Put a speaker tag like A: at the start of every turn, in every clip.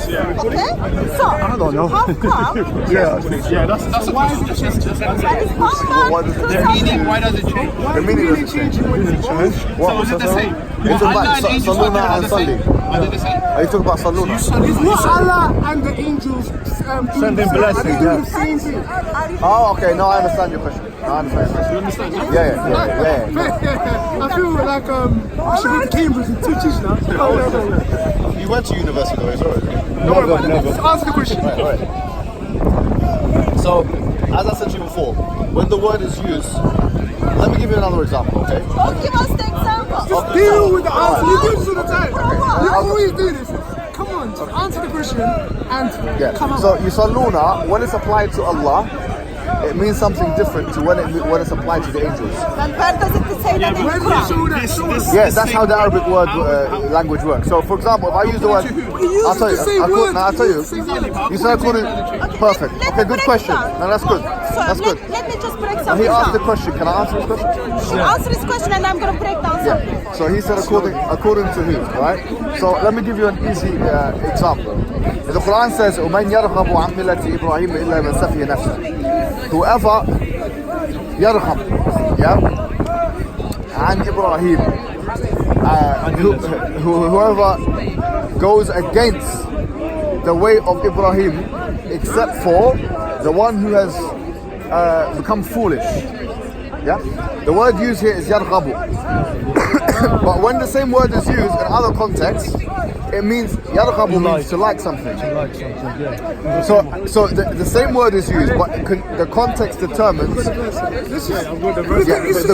A: Okay? So,
B: I don't know.
A: how come?
B: Yeah, that's
A: Why is it changing?
C: The meaning, why does it change?
B: the meaning doesn't change. What?
C: So is it the same?
B: It's
C: Allah
B: about
C: and angels
B: Saluna
C: are
B: and
C: the same?
B: Salli.
C: Are they the same?
B: Are you talking about Saluna?
D: It's not Allah and the angels
B: Sending blessings,
D: Are they doing the same thing?
B: Oh, okay. No, I understand your question. I understand.
C: You understand?
B: Yeah.
D: I feel like I should be in Cambridge and teach now.
B: You went to university though, it's alright.
D: Never. Just answer the question.
B: Right. So, as I said to you before, when the word is used, let me give you another example, okay?
A: Oh, give us the example.
D: Just deal with the answer. You do this all the time.
A: Okay.
D: You always do this. Come on, just answer the question and come out.
B: So, Yusalluna, when it's applied to Allah, it means something different to when it's applied to the angels.
A: Then where does it say that in the Quran?
B: Yes, that's how the Arabic word language works. So, for example, if I use the word, I'll tell you. I'll tell you. You said according. Perfect. Okay, good question. No, that's good.
A: So
B: That's good.
A: let me just break something
B: He asked the
A: down.
B: question. Can I answer his question?
A: You answer his question and I'm going to break down something.
B: Yeah. So he said according to who, right? So let me give you an easy example. The Quran says, "وَمَنْ يَرْغَبُ عَنْ مِلَّةِ إِبْرَاهِيمَ إِلَّا مَنْ سَفِيَ نَفْسَهُ." Whoever يرغب, عن إبراهيم, whoever goes against the way of Ibrahim, except for the one who has become foolish. Yeah, the word used here is yarghabu. But when the same word is used in other contexts, it means yarghabu means to like something. So the same word is used, but the context determines. The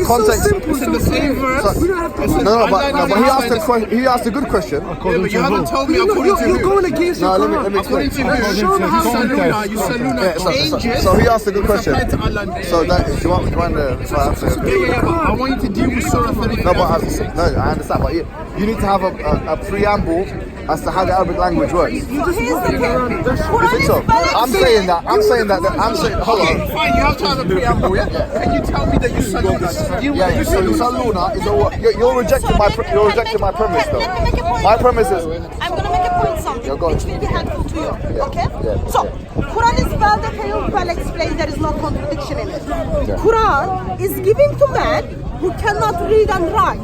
B: context.
D: It's in the same verse.
B: No, but he asked a good question.
C: Yeah, but you haven't told me according to
D: You're
C: who.
D: going against
B: No,
D: your
B: let me
C: According
B: explain.
C: to who?
D: Show them how
C: You saluna changes.
B: So he asked a good question.
C: Applied to Allah and
B: So that do you want to answer?
C: yeah, but I want you to deal with Surah 33.
B: No, but I understand. But you need to have a preamble as to how the Arabic language works.
A: So here's the thing. Quran
B: Is it
A: is
B: so?
A: valid.
B: I'm saying that. Hold
C: Okay,
B: on.
C: fine, you have to have a preamble, yeah? Can you tell me that you saluna? Deal
B: Yeah,
C: with
B: so
C: you
B: Saluna is a word. You're rejecting my premise though.
A: Let me make a point.
B: My premise is.
A: I'm going to make a point something
B: Yeah, go on.
A: which will be helpful to you. Okay?
B: Yeah.
A: So, Quran is well explained. There is no contradiction in it. Quran is given to man who cannot read and write.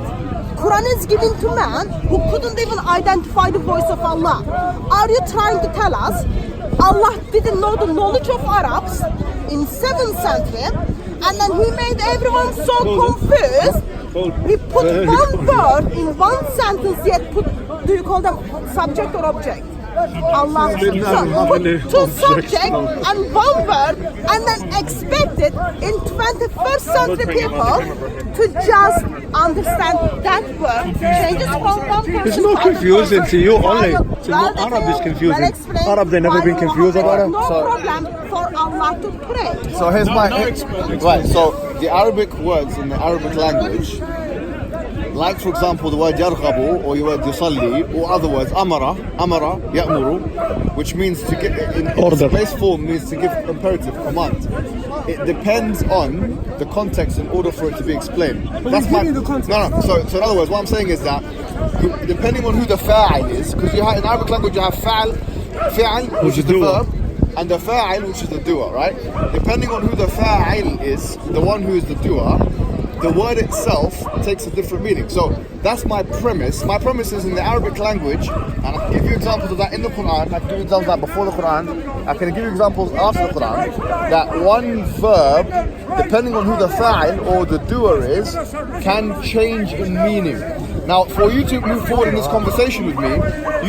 A: Quran is given to man who couldn't even identify the voice of Allah. Are you trying to tell us Allah didn't know the knowledge of Arabs in 7th century and then he made everyone so confused? He put one word in one sentence yet put, do you call them subject or object? Allah put two subject and one verb and then expected in 21st century people to just understand that word changes from one person.
E: It's not confusing to you only. To no Arab is confusing. Arab, they never been confused about it.
A: No problem for Allah to pray.
B: So here's my right. So the Arabic words in the Arabic language, like for example the word yarghabu or the word yusalli, or other words amara, ya'muru, which means to give in
E: Order.
B: its base form means to give imperative command. It depends on the context in order for it to be explained. That's
D: he's giving the context.
B: No. So in other words, what I'm saying is that depending on who the fa'il is, because in Arabic language you have fi'al, which is the verb, and the fa'il, which is the doer, right? Depending on who the fa'il is, the one who is the doer, the word itself takes a different meaning. So that's my premise. My premise is in the Arabic language, and I can give you examples of that in the Quran, I can give you examples of that before the Quran, I can give you examples after the Quran, that one verb, depending on who the fa'il or the doer is, can change in meaning. Now, for you to move forward in this conversation with me,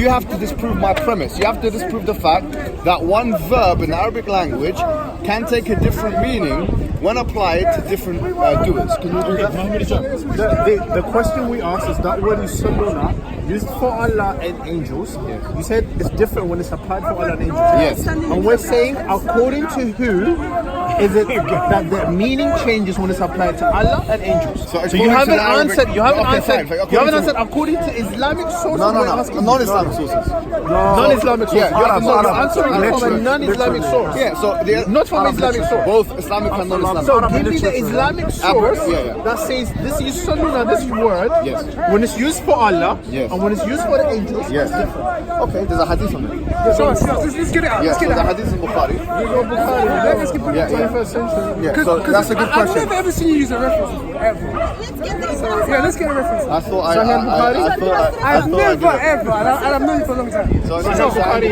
B: you have to disprove my premise. You have to disprove the fact that one verb in the Arabic language can take a different meaning when applied to different doers. Can you do that?
F: The question we asked is that word is saluna used for Allah and angels. You said it's different when it's applied for Allah and angels.
B: Yes.
F: And we're saying according to who is it that the meaning changes when it's applied to Allah and angels?
B: So
F: So you haven't answered. You haven't
B: Okay,
F: answered.
B: fine.
F: You haven't answered according to Islamic sources.
B: No,
F: we're asking you.
B: non-Islamic sources.
F: Non-Islamic sources.
B: Yeah,
F: You're answering from a non-Islamic source.
B: Yeah, so
F: Not from Islamic source.
B: both Islamic and non-Islamic.
F: So give me the Islamic source
B: yeah.
F: that says this is Sunnah, this word,
B: Yes.
F: when it's used for Allah,
B: Yes.
F: and when it's used for the angels.
B: Yes. Okay, there's a hadith on it.
D: So let's get it out.
B: Yeah,
D: Let's
B: so
D: get it
B: the
D: out.
B: hadith in Bukhari.
D: Let's get it
B: Yeah,
D: out.
B: yeah.
F: 21st century.
B: Yeah, so that's a good
D: I've
B: question.
D: never ever seen you use a reference ever. Yeah, let's get a reference.
B: I thought I
F: Sahih Bukhari?
D: I've never ever, and I've known you for a long time.
B: So it's
F: Sahih Bukhari,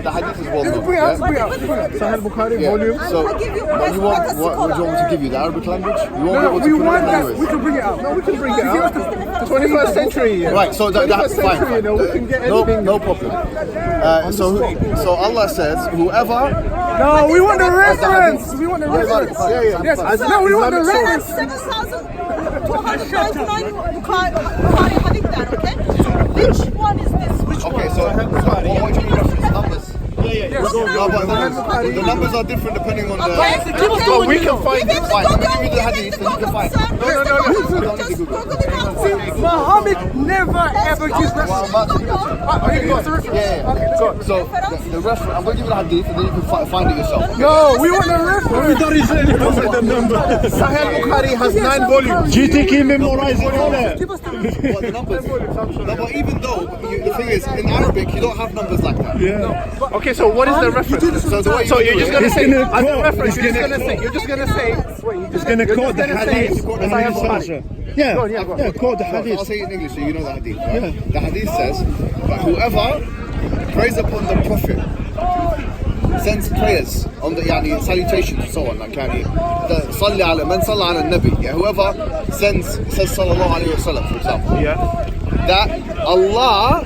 B: the hadith is well
D: Let's
B: known.
D: bring it out.
B: Yeah?
D: Bring it out. Bring it out.
F: Sahih Bukhari,
B: Yeah.
F: volume.
B: So, what do you want? What do you want me to give you? The Arabic language? You won't be
D: No,
B: able to
D: we
B: put
D: want
B: it
D: that.
B: anyways.
D: We can bring it out.
F: No, we can bring it out. The 21st century. Yeah.
B: Right, so that's
F: 21st
B: fine.
F: century, you know, we can get anything.
B: No problem. So Allah says, whoever.
D: No, we want the reference. We want the reference.
B: Yeah.
D: Yes. No, we want the
A: There are
D: reference.
A: 7,299 Bukhari hadith there, okay? Which one is this? Which
B: Okay,
A: one?
B: so what do you mean reference? Numbers? No, but the numbers are different depending on the.
F: But we can find it.
B: Fine, let me give you the hadith and you can find it.
D: Muhammad never ever used reference.
B: Yeah. So the reference, I'm going to give you the hadith and then you can find it yourself.
D: No, we want the reference.
F: Sahih Bukhari has 9 volumes.
E: GTK memorizing all that.
D: Give us the
B: What, the numbers? No, but even though, the thing is, in Arabic, you don't have numbers like that.
F: Okay, so what is the reference?
B: So the way
F: So you're just gonna
E: He's
F: say
E: gonna
F: as a
E: quote,
F: reference.
E: he's
F: You're just
E: gonna
F: gonna say. You're just gonna say. Wait,
E: He's gonna quote the
F: gonna say
E: hadith.
F: Sahih Bukhari.
E: Yeah,
F: Go on, yeah, go on.
E: yeah, quote the
B: I'll
E: hadith.
B: say it in English so you know the hadith. Right? The hadith says that whoever prays upon the Prophet, sends prayers on the yani, salutations and so on, like yani, صلي على من صلى على النبي. Yeah, whoever says sallallahu alayhi wasallam, for example.
F: Yeah.
B: That Allah,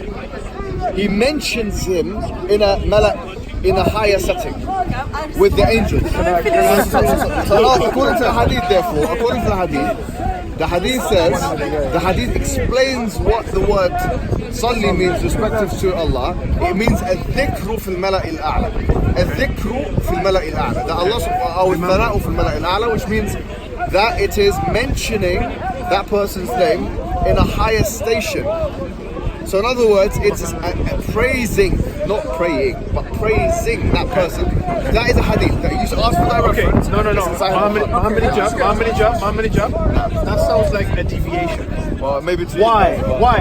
B: He mentions him in a higher setting with the angels. So according to the hadith, therefore, according to the hadith says, the hadith explains what the word salli means respective to Allah. It means الذكر في الملأ الأعلى. الذكر في الملأ الأعلى. That Allah أو الثناء في الملأ الأعلى, which means that it is mentioning that person's name in a higher station. So in other words, it's praising, not praying, but praising that person. That is a hadith. That you should ask for that reference.
F: No.
B: It's inside the
F: Muhammad Hijab. That sounds like a deviation.
B: Well, maybe it's
F: Why?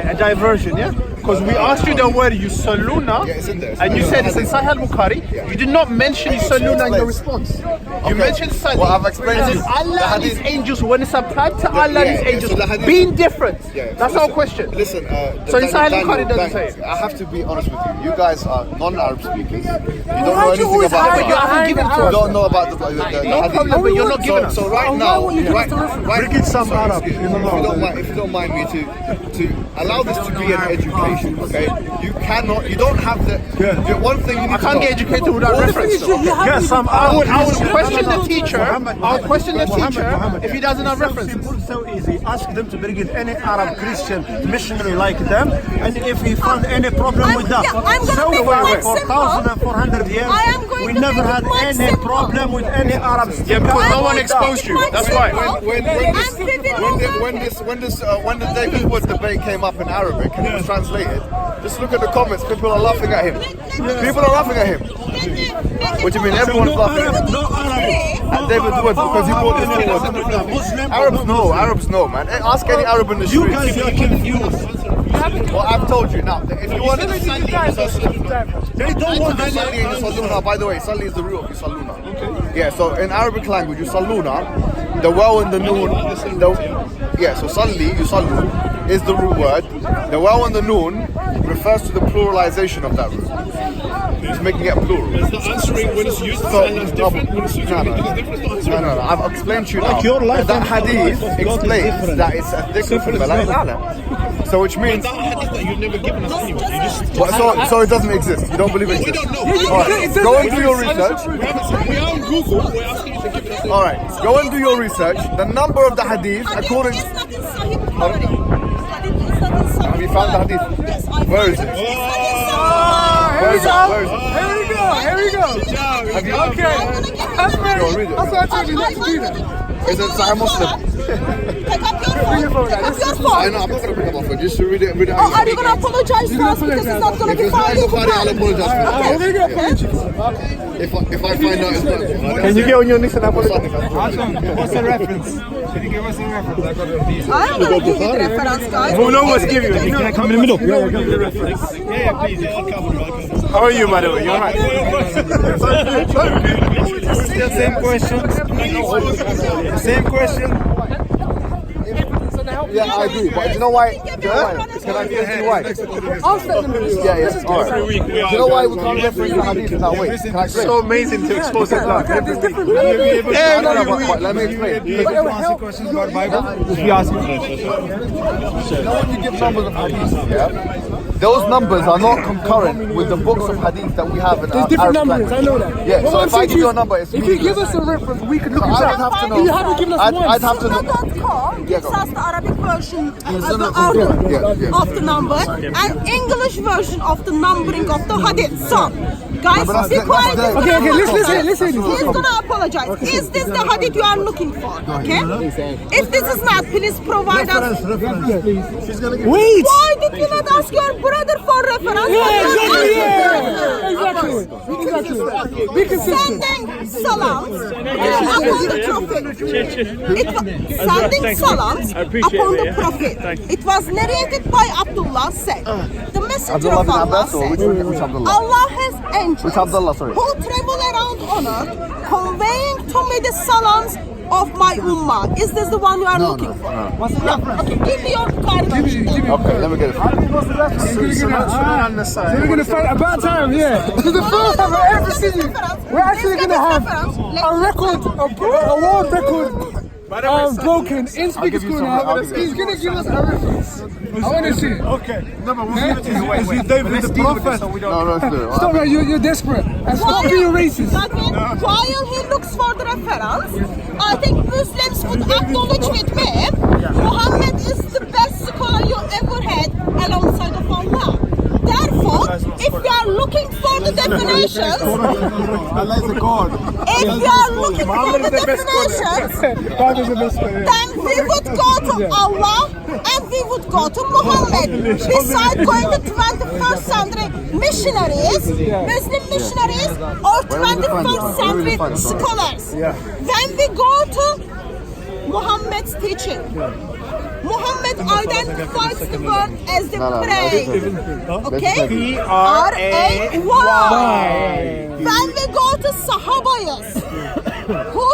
F: A diversion, yeah? Because we asked you the word Yusalluna,
B: Yeah, it's in there.
F: and you said it's in Sahih Bukhari.
B: Yeah.
F: You did not mention Yusalluna in your
B: Explains.
F: response. You mentioned Salli.
B: Well, I've explained
F: and
B: to
F: then
B: you.
F: Allah
B: The
F: and His
B: hadith-
F: angels, when it's applied to Allah and His angels,
B: so the hadith-
F: being different.
B: Yeah,
F: That's
B: listen,
F: our question.
B: Listen,
F: So in Sahih
B: Daniel,
F: Bukhari it doesn't say it.
B: I have to be honest with you. You guys are non-Arab speakers. You don't know
D: Why'd you
B: anything
D: always
B: about
D: hide
F: You haven't given to
B: You
F: us.
B: don't know about the
F: No
B: hadith.
F: problem, but you're not giving us.
B: So right
D: Why
B: now,
D: won't you give us the reference?
E: Bring it some
B: sorry,
E: Arab,
B: excuse me,
E: you know,
B: if you don't mind me to allow this to be an education, okay? You don't have the one thing you need
F: I can't get educated without reference. though.
E: Yeah, some
F: I
E: Arab.
F: would question the teacher. I'll question the
E: Muhammad,
F: teacher
E: Muhammad.
F: if he doesn't have references.
E: Simple, so easy. Ask them to bring in any Arab Christian missionary like them, and if he found any problem with that.
A: Yeah, I'm gonna
E: So
A: make it
E: far,
A: quite
E: for
A: simple.
E: 1,400 years,
A: I am going
E: we
A: to
E: never
A: make it
E: had
A: quite
E: any
A: simple.
E: problem with any Arab.
F: Yeah, because
A: I
F: no one
A: want
F: exposed
A: to
F: you.
A: make it
F: That's
A: quite
F: why.
A: simple.
B: When the David Wood debate came up in Arabic and it was translated, just look at the comments. People are laughing at him. People are laughing at him. What do you mean? Everyone's laughing at him.
E: No Arab.
B: At David Wood because he brought this forward.
E: Muslim.
B: Arabs know, man. Ask any Arab in the
E: You
B: street.
E: guys are confused.
B: Well, I've told you now. If you want to
E: They don't want to
B: Salli and Yusalluna, by the way, Salli is the root of Yusalluna. Okay. Yeah, so in Arabic language, Yusalluna, the waw and the noon, so Salli, Yusallu, is the root word. The waw and the noon refers to the pluralization of that root. It's making it plural.
G: It's not answering when it's used
B: So,
G: and it's different. When it's used
B: no,
G: it's different. It's not answering.
B: No. I've explained to you
E: Like
B: now.
E: your life
B: That
E: and
B: hadith
E: life of God is
B: explains
E: different.
B: that it's a dhikr fil mala'il a'la. So which means
G: That hadith that you've never given us anyway. You just
B: so it doesn't exist. You don't believe it
G: we
B: exists.
G: don't know.
B: All right, go and do your research.
G: We are on Google. We're asking you to give us.
B: All right, go and do your research. The number of the hadith according.
A: It's not in Sahih Bukhari. It's not in Sahih.
B: Have you found the hadith?
A: Yes, I
B: Where
A: found
B: is it?
A: It's not in Sahih.
D: Here we go. Okay. That's very. That's what I told you not to do that.
B: Is it Sahih Muslim?
A: Pick up your phone. Pick up your
B: I
A: phone.
B: know, I'm not going to bring them off, but just read it.
A: Oh, are you going to apologize to us because it's not going to
B: If
A: be
B: it's not
A: fine?
B: Bukhari, I'll apologize for it.
D: Here we go.
B: If I find out it's not Bukhari.
F: Can you get on your knees and apologize?
C: What's the reference? Can you give us a reference? I got it easy.
A: I am going to give you the reference, guys.
C: We'll always give you. Can I come in the middle?
G: Yeah, please. Yeah, I'll cover it.
C: How are you, by the way? You alright? Still same question. Same question.
B: Yeah, I agree. But do you know why? Can I tell you why? Yeah. All right.
G: Every week we
B: Do you know why we can't reference the hadith in that way? Can I explain?
C: So amazing to expose it now.
D: There's different
B: But let me explain.
C: You able to answer questions about the Bible? If you ask me.
B: You know when you give numbers of hadith, yeah? Those numbers are not concurrent with the books of hadith that we have in our
D: different
B: Arabic
D: numbers. I
B: language.
D: know that.
B: Yeah,
D: But
B: so
D: what
B: if
D: I'm
B: I
D: saying
B: give you a
D: is,
B: number, it's
D: if you give
B: meaningless.
D: us a reference, we could look
B: I
D: it
B: would
D: up.
B: have to know.
D: You haven't given us one.
B: I'd have to know.
A: Sunna.com
B: Yeah,
A: gives
B: go.
A: us the Arabic version
B: Yeah.
A: of the number and English version of the numbering of the hadith. So, guys,
B: but
A: be
B: that's
A: quiet.
B: there.
D: Okay, listen.
A: He's gonna apologize. Is this the hadith you are looking for? Okay? If this is not, please provide us.
D: Wait.
A: Why did you not ask your brother for reference?
D: Exactly. Be consistent.
A: Sending salams upon the Prophet. Sending salams upon the Prophet. It was narrated by Abdullah said, the messenger
B: Abdullah
A: of
B: bin
A: Allah
B: Abbas or
A: said,
B: which Abdullah?
A: Allah has angels
B: Which Abdullah, sorry?
A: who travel around on earth conveying to me the salams of my ummah. Is this the one you are looking for?
D: What's the reference?
A: Okay, give me your card.
B: Okay, let me get it.
D: We're going to fight about time, yeah. This is the first time I've ever seen you. We're actually going to have a record, a world record broken in speaker school now. He's going to give us a reference. I want to see it.
C: Okay. No, but we'll give it to you. Wait. David the prophet.
B: No, let's do it.
D: Stop, man. You're desperate. And stop being racist.
A: While he looks for the reference, I think Muslims would acknowledge with me, Muhammad is the best scholar you ever had alongside of Allah. Therefore, if you are looking for the definitions,
B: Allah is a God.
A: if you are looking for the definitions,
D: God is the best player.
A: then we would go to Allah and we would go to Muhammad. Besides going to 21st century missionaries, Muslim missionaries, or 21st century scholars. When we go to Muhammad's teaching, Muhammad identifies the word as the pray. Okay? P-R-A-Y. When we go to Sahabayas, who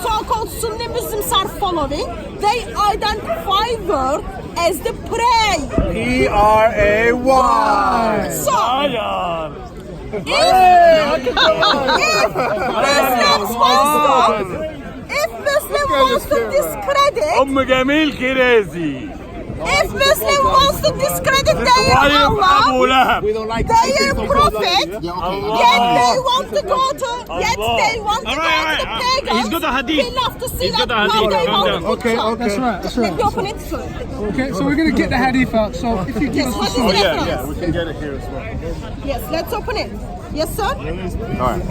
A: so-called Sunni Muslims are following, they identify word as the pray.
C: P-R-A-Y.
A: So, if Muslim wants to discredit, if Muslim wants to discredit their Allah, their prophet, yet they want to go to the pagan.
G: He's got a hadith.
A: We love to see
G: He's
A: that
G: got a
A: how
G: hadith.
A: they
G: Calm
A: want
G: down.
A: to talk.
D: That's right. That's
A: Let me
D: right.
A: open it, sir.
D: Okay, so we're going to get the hadith out. So if you give
A: Yes,
D: us
A: what is
D: a
A: the
C: Yeah,
A: reference?
C: we can get it here as well.
A: Yes, let's open it. Yes, sir.
B: Alright.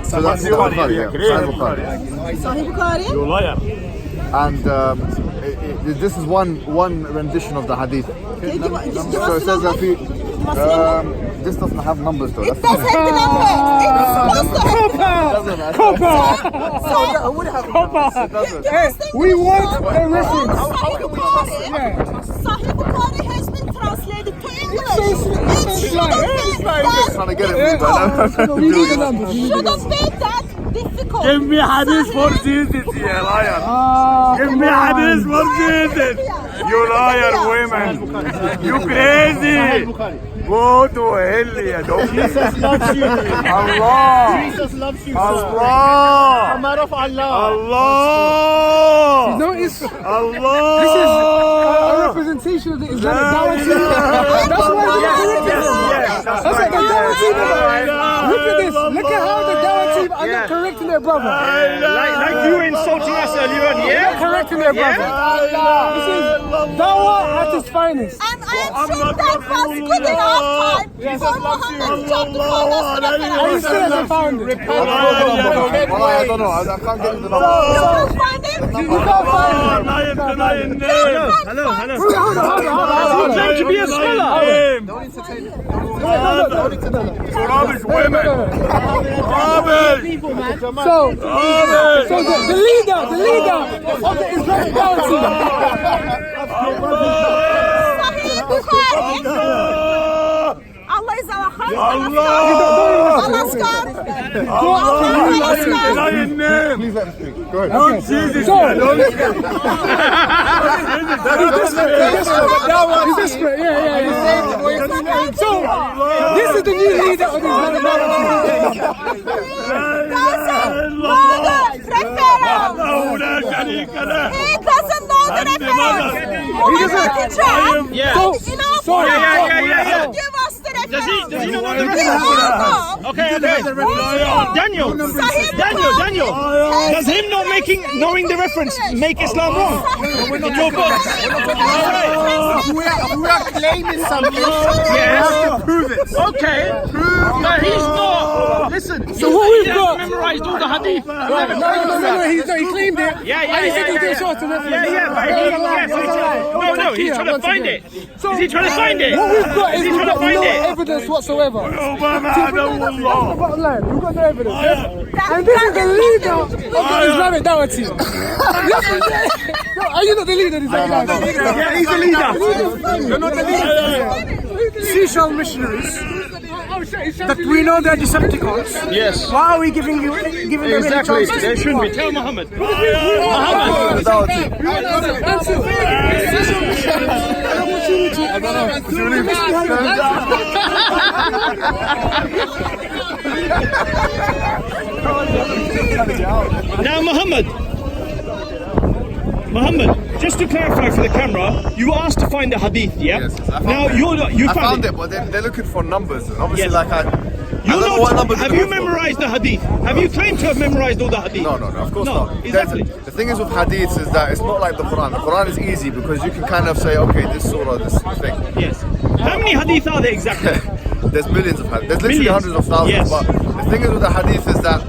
B: So that's Bukhari, yeah. Sahih Bukhari.
A: Sahih Bukhari.
B: And this is one rendition of the hadith.
A: Okay, give us
B: So it
A: the
B: says that
A: number.
B: this doesn't have numbers though.
A: It does have the number. It's supposed to have.
D: We want a reference.
A: Sahih Bukhari has been translated to English.
B: Trying to get it,
D: We need the numbers.
A: Shouldn't be that difficult.
E: Give me hadith for Jesus, you liar. Give me hadith for Jesus. You liar, women. You crazy. Go to hell, you donkey.
F: Jesus loves you.
E: Allah.
F: Jesus loves you.
E: Allah.
F: A man of Allah.
E: Allah.
D: Notice
E: Allah.
D: this is a representation of the Islamic Dawah team. That's why
E: Yes,
D: That's like the Dawah team. Look at this. Look at how the Dawah team and they're correcting their brother.
G: Like you were insulting us earlier on,
D: They're
G: yeah?
D: correcting their brother. This is Dawah at its finest.
A: And I am sure that was good enough time for Muhammad Hijab to call us
D: Are you
A: reference.
D: still hasn't found it?
B: I don't know. I can't get the number.
A: You can find it.
D: You can't find it.
G: Hello.
D: Hold on.
G: You claim to be a scholar.
E: Rubbish women. Rubbish.
D: So the leader of the Islamic Dawah
A: Sahih Bukhari. Allah is our heart. Allah's God. Allah's God.
B: Please let me speak. Go ahead.
E: Don't Jesus.
D: He's desperate. Yeah. So this is the new leader of the Islamic Dawah.
A: He doesn't know the reference. Muhammad Hijab. Give us the reference.
G: Does he not know the
A: We all know.
G: Okay. Daniel. Daniel. Does him not knowing the reference make Islam wrong? In your book.
C: We are claiming something.
G: Yes.
C: We have to prove it.
G: Okay. But he's not. Listen.
D: So what we've got?
G: Memorized all the hadith.
D: No, he claimed it.
G: Yeah.
D: He said he did short to reference.
G: No, he's trying to find it. Is he trying to find it?
D: What we've got is
G: Is he
D: we've
G: trying to
D: got
G: find
D: no
G: it?
D: evidence whatsoever. That's the
E: Allah.
D: bottom line. We've got no evidence. And this is the leader of the Islamic Dawah team. Are you not the leader of the Islamic Dawah team?
C: Yeah, he's the leader. You're not the leader. Seashell missionaries. That we know they're Decepticons.
G: Yes.
C: Why are we giving them any
G: Exactly.
C: chance?
G: There shouldn't be. Tell Muhammad. Now, Muhammad, just to clarify for the camera, you were asked to find the hadith, yeah?
B: Yes, I found
G: now,
B: it.
G: you
B: I
G: found
B: found it, but they're looking for numbers. And obviously,
G: Yes.
B: like I
G: You're
B: don't know what
G: not,
B: numbers
G: have
B: they're
G: you
B: looking for.
G: memorized the hadith? Have you claimed to have memorized all the hadith?
B: No, of course
G: No,
B: not.
G: exactly.
B: The thing is with hadiths is that it's not like the Quran. The Quran is easy because you can kind of say, okay, this surah, this thing.
G: Yes. How many hadith are there exactly?
B: There's millions of hadiths. There's literally
G: Millions.
B: hundreds of thousands.
G: Yes.
B: But the thing is with the hadith is that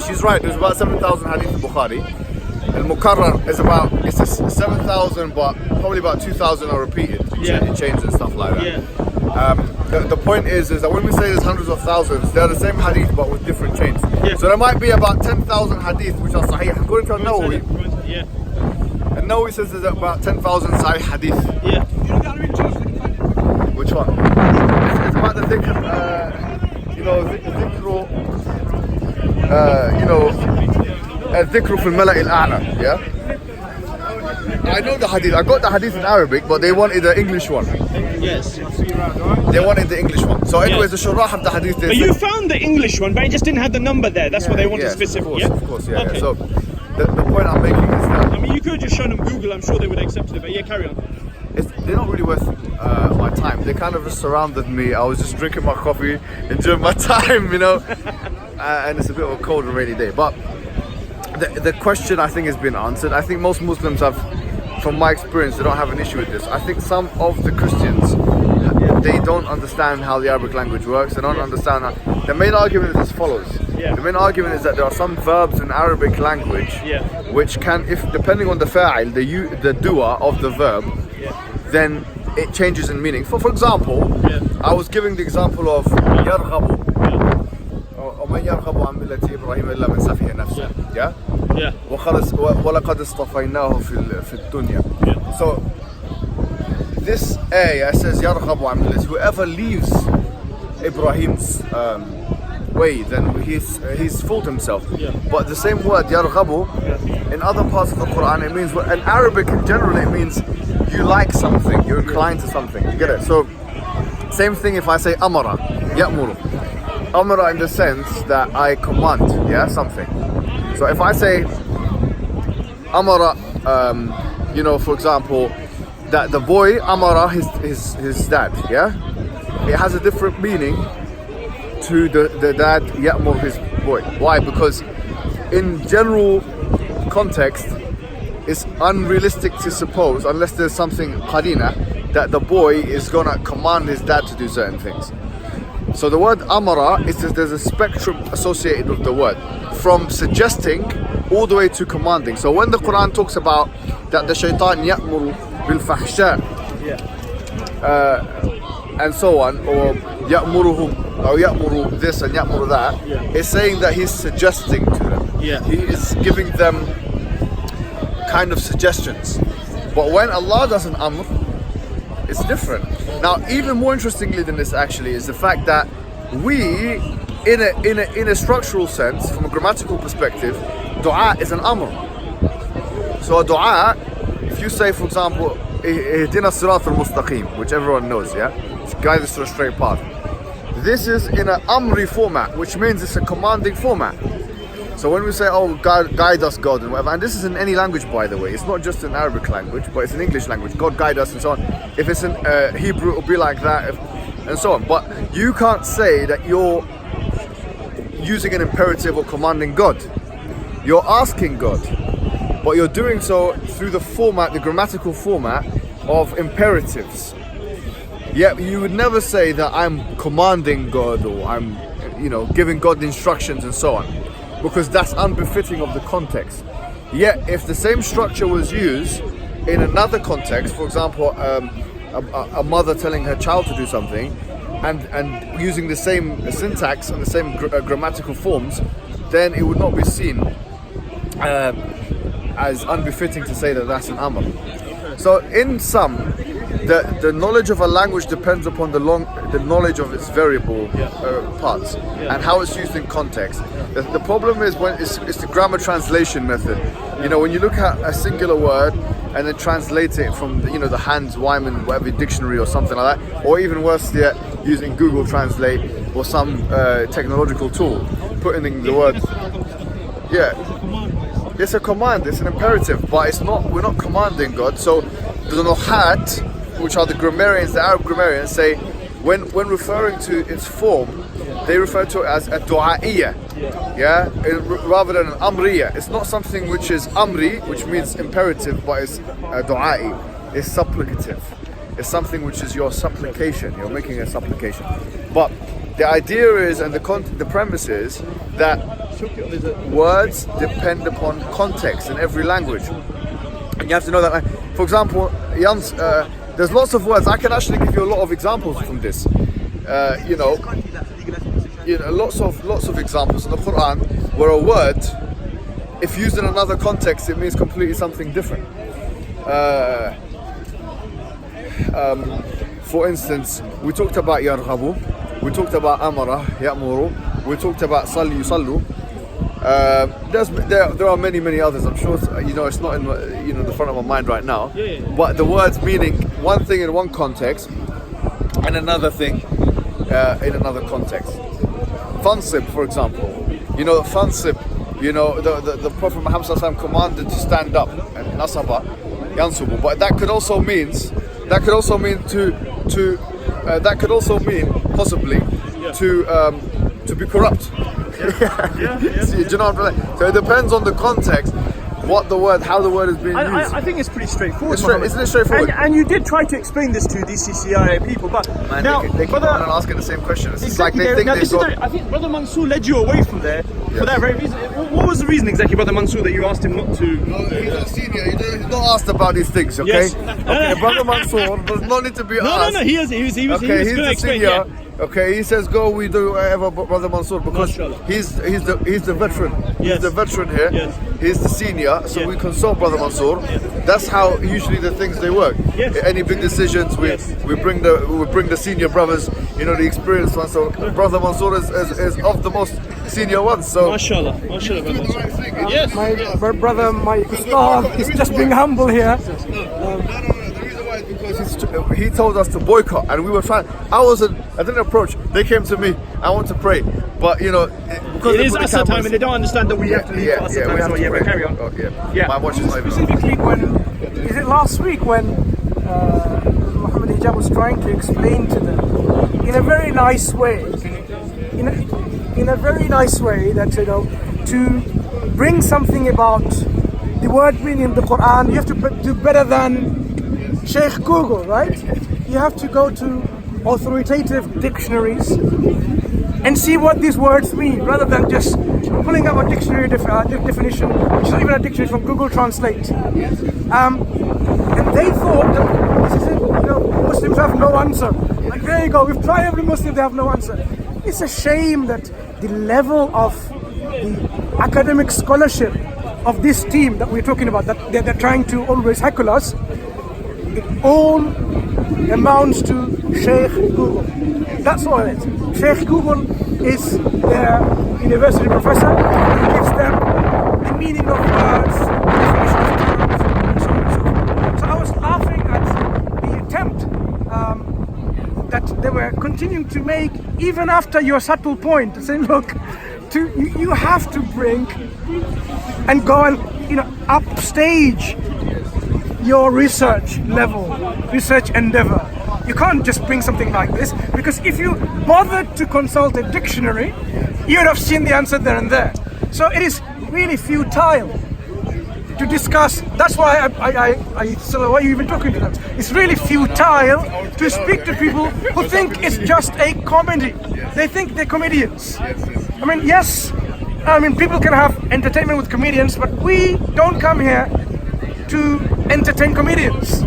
B: she's right. There's about 7,000 hadith in Bukhari. And Mukarrar is about 7,000, but probably about 2,000 are repeated. It changes and stuff like that.
G: Yeah.
B: The point is that when we say there's hundreds of thousands, they're the same hadith but with different chains.
G: Yeah.
B: So there might be about 10,000 hadith which are sahih. According to Nawawi,
G: Yeah.
B: and Nawawi says there's about 10,000 sahih hadith.
G: Yeah.
B: Which one? It's about the dhikr, الذكر في الملأ الأعلى, yeah? I know the hadith. I got the hadith in Arabic, but they wanted the English one.
G: Yes.
B: They wanted the English one. So anyways, the shurah of the hadith, they
G: But
B: said-
G: you found the English one, but it just didn't have the number there. That's what they wanted
B: yes,
G: specific.
B: of course, yeah.
G: Okay.
B: So the point I'm making is that
G: I mean, you could have just shown them Google. I'm sure they would accept it. But yeah, carry on.
B: they're not really worth my time. They kind of just surrounded me. I was just drinking my coffee, enjoying my time, and it's a bit of a cold and rainy day. But the question I think has been answered. I think most Muslims have, from my experience, they don't have an issue with this. I think some of the Christians, they don't understand how the Arabic language works. They don't understand how. The main argument is as follows.
G: Yeah.
B: The main argument is that there are some verbs in Arabic language which can, if depending on the fa'il, the doer of the verb, then it changes in meaning. For example, I was giving the example of يرغب. ومن يرغب عن ملة إبراهيم إلا من سفه نفسه. Yeah.
G: Yeah.
B: ولقد اصطفيناه في الدنيا. So this ayah says يرغب عن ملة. Whoever leaves Ibrahim's way, then he's fooled himself. But the same word يرغب in other parts of the Quran, it means, in Arabic in general, it means you like something, you're inclined to something. You get it? So same thing if I say amara, ya'muru. Amara in the sense that I command, something. So if I say amara, for example, that the boy amara his dad, it has a different meaning to the dad ya'mur his boy. Why? Because in general context, it's unrealistic to suppose, unless there's something qarina, that the boy is gonna command his dad to do certain things. So the word amara is there's a spectrum associated with the word, from suggesting all the way to commanding. So when the Quran talks about that the shaitan ya'muru bil fahsha and so on, or ya'muruhum, or ya'muru this and ya'muru that, it's saying that he's suggesting to them. He is giving them kind of suggestions. But when Allah does an amr, it's different. Now, even more interestingly than this actually is the fact that we, in a structural sense, from a grammatical perspective, dua is an amr. So a dua, if you say, for example, ihdina sirat al-mustaqim, which everyone knows, guide us to a straight path. This is in an amri format, which means it's a commanding format. So when we say, oh, guide us, God, and whatever, and this is in any language, by the way, it's not just in Arabic language, but it's in English language, God guide us and so on. If it's in Hebrew, it'll be like that, and so on. But you can't say that you're using an imperative or commanding God. You're asking God, but you're doing so through the format, the grammatical format of imperatives. Yet you would never say that I'm commanding God or I'm, giving God instructions and so on, because that's unbefitting of the context. Yet if the same structure was used in another context, for example, a mother telling her child to do something, and using the same syntax and the same grammatical forms, then it would not be seen as unbefitting to say that that's an amr. So in sum, the knowledge of a language depends upon the knowledge of its variable parts and how it's used in context. The problem is when it's the grammar translation method. When you look at a singular word and then translate it from the Hans Wyman whatever dictionary or something like that, or even worse yet, using Google Translate or some technological tool, putting in the word. It's a command, it's an imperative, but it's not. We're not commanding God. So the nuhat, which are the grammarians, the Arab grammarians, say when referring to its form, they refer to it as a du'a'iyya, rather than an amriya. It's not something which is amri, which means imperative, but it's du'a'i. It's supplicative. It's something which is your supplication. You're making a supplication. But the idea is, and the premise is that words depend upon context in every language, and you have to know that. For example, Jans, there's lots of words. I can actually give you a lot of examples from this. Lots of examples in the Quran where a word, if used in another context, it means completely something different. For instance, we talked about yarghabu, we talked about amara, ya'muru, we talked about salli, yusallu. There are many others. I'm sure it's not in the front of my mind right now. But the words meaning one thing in one context and another thing in another context. Fansib, for example. Fansib. The Prophet Muhammad sallallahu alaihi wasallam commanded to stand up and nasaba, yansubu. But that could also mean possibly to be corrupt. Do you know what I'm saying? So it depends on the context, how the word is being used.
G: I think it's pretty straightforward.
B: Isn't it straightforward?
G: And you did try to explain this to these CCIA people, but now
B: they keep on asking the same question. It's like they think they've got.
G: I think Brother Mansour led you away from there for that very reason. What was the reason exactly, Brother Mansour, that you asked him not to?
B: No, he's a senior. He's not asked about these things, okay?
G: Yes.
B: Okay, Brother Mansour does not need to be asked.
G: No, he was going to explain.
B: Senior. Okay, he says go. We do whatever, Brother Mansour, because he's the veteran. He's the veteran here. Yes. He's the senior, so we consult Brother Mansour. That's how usually the things they work.
G: Yes.
B: Any big decisions, we bring the senior brothers, the experienced ones. So Brother Mansour is of the most senior ones. So
G: Mashallah, Brother Mansour. Yes.
D: My brother, my ustad, is just being humble here.
B: Because he told us to boycott, and we were trying. I didn't approach. They came to me. I want to pray, but because
G: it is Asr time, and they don't understand that we have to leave for Asr time. So we carry on.
B: Oh, yeah. My watch is not even.
D: Specifically, is it last week when Muhammad Hijab was trying to explain to them in a very nice way
C: in a very nice way that, to bring something about the word meaning in the Quran, you have to do better than Sheikh Google, right? You have to go to authoritative dictionaries and see what these words mean, rather than just pulling up a dictionary definition, which is not even a dictionary from Google Translate. And they thought that this is it, Muslims have no answer. Like, there you go, we've tried every Muslim, they have no answer. It's a shame that the level of the academic scholarship of this team that we're talking about, that they're trying to always heckle us, it all amounts to Sheikh Google. That's all it is. Sheikh Google is their university professor who gives them the meaning of words, definition of terms, and so on and so forth. So I was laughing at the attempt that they were continuing to make, even after your subtle point, saying, look, you have to bring and go and upstage your research level, research endeavor. You can't just bring something like this, because if you bothered to consult a dictionary, you would have seen the answer there and there. So it is really futile to discuss. That's why so why are you even talking to them? It's really futile to speak to people who think it's just a comedy. They think they're comedians. I mean, yes, people can have entertainment with comedians, but we don't come here to entertain comedians.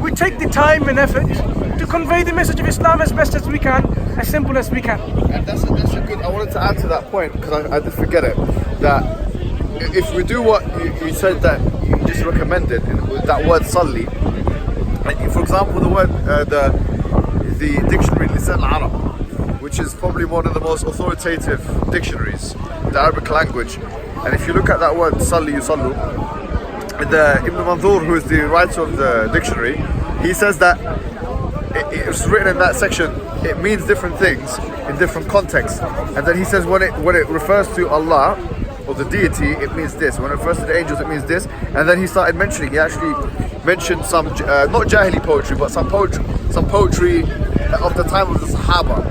C: We take the time and effort to convey the message of Islam as best as we can, as simple as we can.
B: And that's a good. I wanted to add to that point, because I did forget it. That if we do what you said that you just recommended with that word "salli," like, for example, the word the dictionary Lisan al-Arab, which is probably one of the most authoritative dictionaries in the Arabic language, and if you look at that word "salli yusallu," the Ibn Manzur, who is the writer of the dictionary, he says that it's written in that section, it means different things in different contexts. And then he says when it refers to Allah or the deity, it means this. When it refers to the angels, it means this. And then he started mentioning, he actually mentioned some, not Jahili poetry, but some poetry of the time of the Sahaba.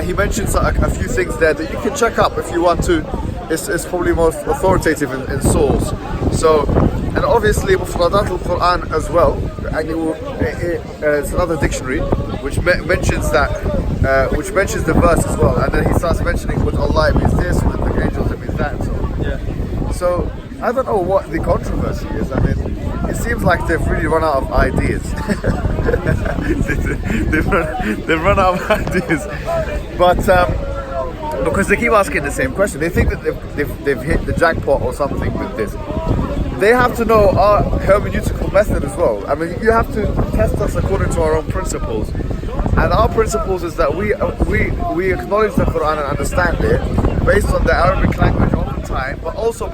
B: He mentions a few things there that you can check up if you want to. It's probably most authoritative in source. So, and obviously Mufradat al-Quran as well, and it's another dictionary which mentions the verse as well, and then he starts mentioning with Allah it means this, with the angels it means that, and so on. Yeah. So I don't know what the controversy is. I mean, it seems like they've really run out of ideas. they've run out of ideas, but because they keep asking the same question, they think that they've hit the jackpot or something with this. They have to know our hermeneutical method as well. I mean, you have to test us according to our own principles. And our principles is that we acknowledge the Quran and understand it based on the Arabic language all the time, but also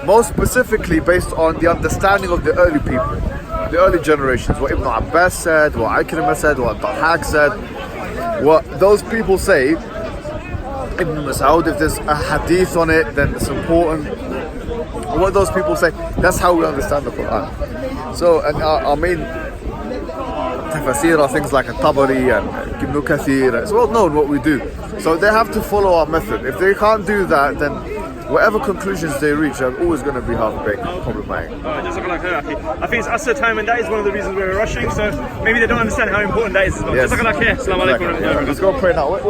B: most specifically based on the understanding of the early people, the early generations. What Ibn Abbas said, what Ikrimah said, what Dahak said, what those people say. Ibn Mas'ud, if there's a hadith on it, then it's important. What those people say, that's how we understand the Quran. So, and our main tafsir are things like Tabari and Ibn Kathir. It's well known what we do. So they have to follow our method. If they can't do that, then whatever conclusions they reach are always going to be half-baked, problematic.
G: I think it's Asr time, and that is one of the reasons we're rushing, so maybe they don't understand how important that is.
B: Yes. Let's go pray now.